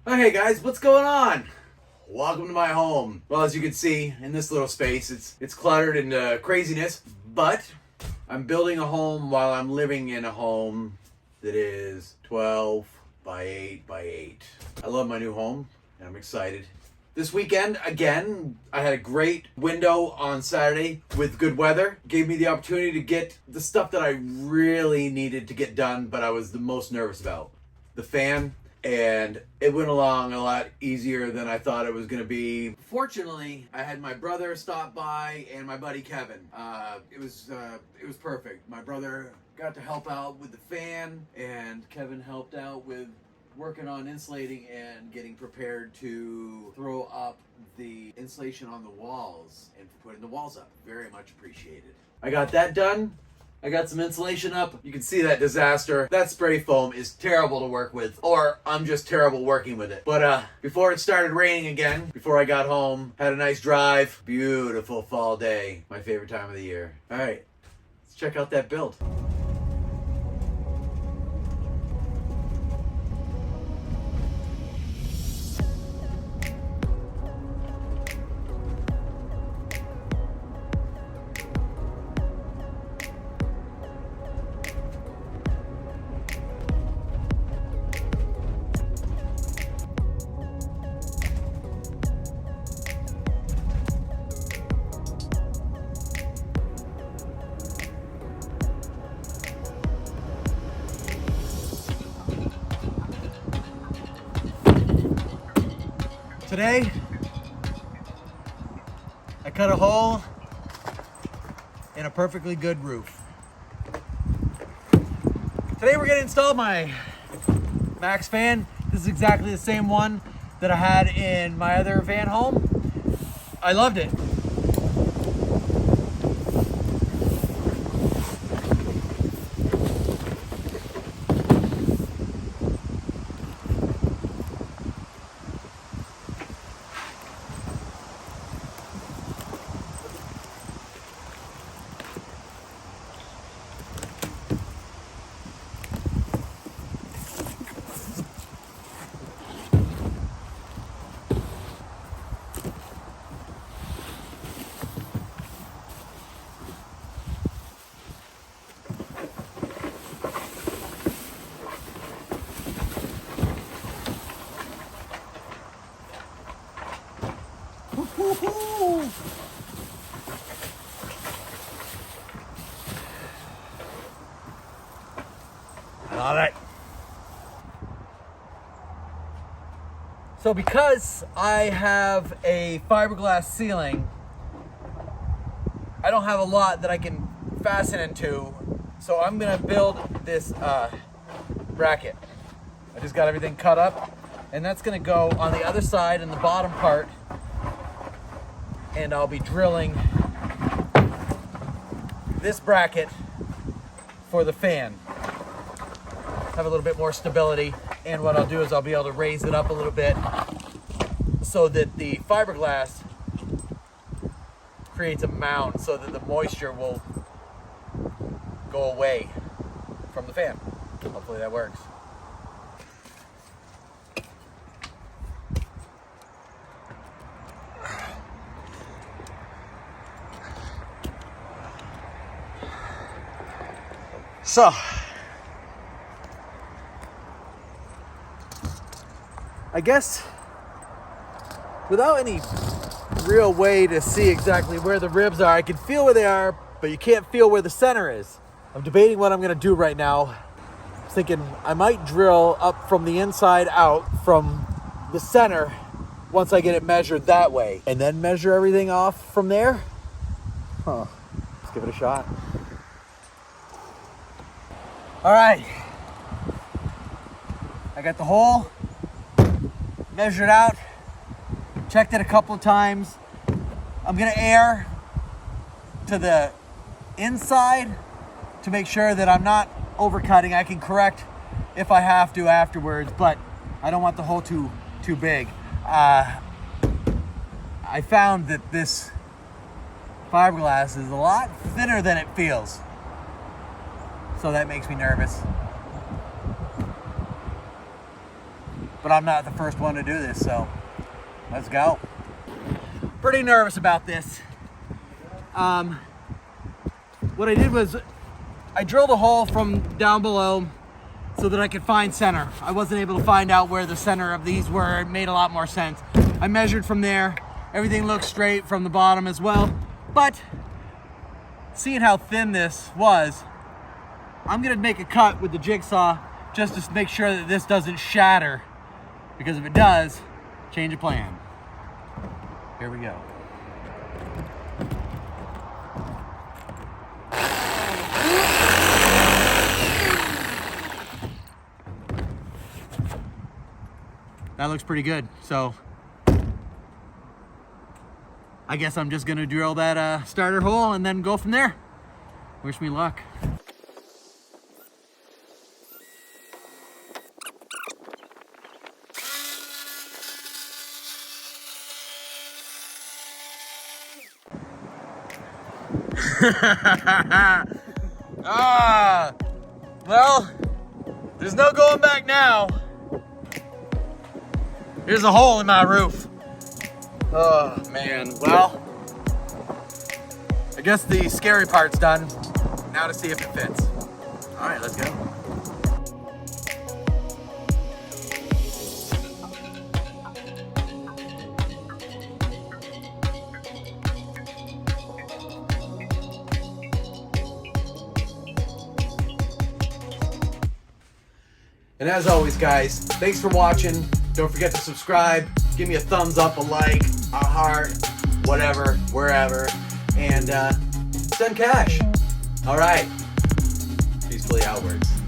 Oh, hey guys, what's going on? Welcome to my home. Well, as you can see in this little space, it's cluttered and craziness, but I'm building a home while I'm living in a home that is 12 by 8 by 8. I love my new home and I'm excited. This weekend, again, I had a great window on Saturday with good weather. Gave me the opportunity to get the stuff that I really needed to get done, but I was the most nervous about. The fan. And it went along a lot easier than I thought it was going to be. Fortunately, I had my brother stop by and my buddy Kevin. It was perfect. My brother got to help out with the fan, and Kevin helped out with working on insulating and getting prepared to throw up the insulation on the walls and putting the walls up. Very much appreciated. I got that done. I got some insulation up. You can see that disaster. That spray foam is terrible to work with, or I'm just terrible working with it. But before it started raining again, before I got home, had a nice drive. Beautiful fall day. My favorite time of the year. All right, let's check out that build. Today, I cut a hole in a perfectly good roof. Today we're gonna install my Max fan. This is exactly the same one that I had in my other van home. I loved it. All right. So because I have a fiberglass ceiling, I don't have a lot that I can fasten into, so I'm gonna build this bracket. I just got everything cut up, and that's gonna go on the other side in the bottom part, and I'll be drilling this bracket for the fan. Have a little bit more stability, and what I'll do is I'll be able to raise it up a little bit so that the fiberglass creates a mound so that the moisture will go away from the fan. Hopefully that works. So, I guess without any real way to see exactly where the ribs are, I can feel where they are, but you can't feel where the center is. I'm debating what I'm gonna do right now. I'm thinking I might drill up from the inside out from the center once I get it measured that way, and then measure everything off from there. Let's give it a shot. All right, I got the hole measured out, checked it a couple of times. I'm gonna air to the inside to make sure that I'm not overcutting. I can correct if I have to afterwards, but I don't want the hole too big. I found that this fiberglass is a lot thinner than it feels, so that makes me nervous. but I'm not the first one to do this, so let's go. Pretty nervous about this. What I did was I drilled a hole from down below so that I could find center. I wasn't able to find out where the center of these were. It made a lot more sense. I measured from there. Everything looked straight from the bottom as well. But seeing how thin this was, I'm gonna make a cut with the jigsaw just to make sure that this doesn't shatter. Because if it does, change of plan. Here we go. That looks pretty good. So I guess I'm just gonna drill that starter hole and then go from there. Wish me luck. Well, there's no going back now. Here's a hole in my roof. Oh man, well, I guess the scary part's done. Now to see if it fits. All right, let's go. And as always, guys, thanks for watching. Don't forget to subscribe. Give me a thumbs up, a like, a heart, whatever, wherever. And send cash. All right. Peacefully outwards.